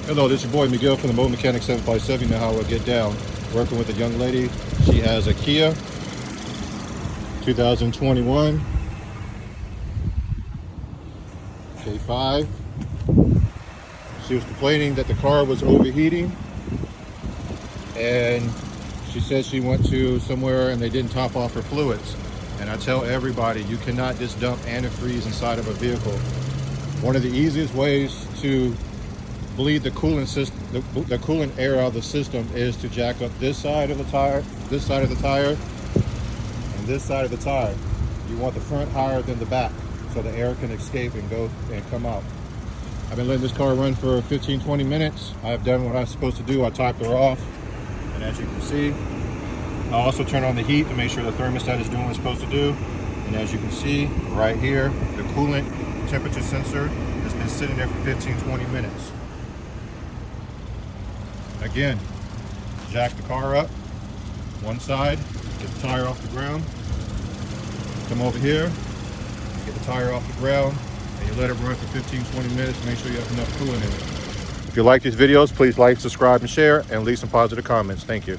Hello, this is your boy Miguel from the Mobile Mechanic 7x7. You know how we'll get down. Working with a young lady. She has a Kia 2021 K5. She was complaining that the car was overheating, and she said she went to somewhere and they didn't top off her fluids. And I tell everybody, you cannot just dump antifreeze inside of a vehicle. One of the easiest ways to bleed the coolant system, the coolant air out of the system, is to jack up this side of the tire, this side of the tire, and this side of the tire. You want the front higher than the back so the air can escape and go and come out. I've been letting this car run for 15-20 minutes. I've done what I'm supposed to do. I topped her off, and as you can see, I also turn on the heat to make sure the thermostat is doing what it's supposed to do. And as you can see right here, the coolant temperature sensor has been sitting there for 15-20 minutes. Again, jack the car up one side, get the tire off the ground, come over here, get the tire off the ground, and you let it run for 15-20 minutes. Make sure you have enough coolant in it. If you like these videos, please like, subscribe, and share, and leave some positive comments. Thank you.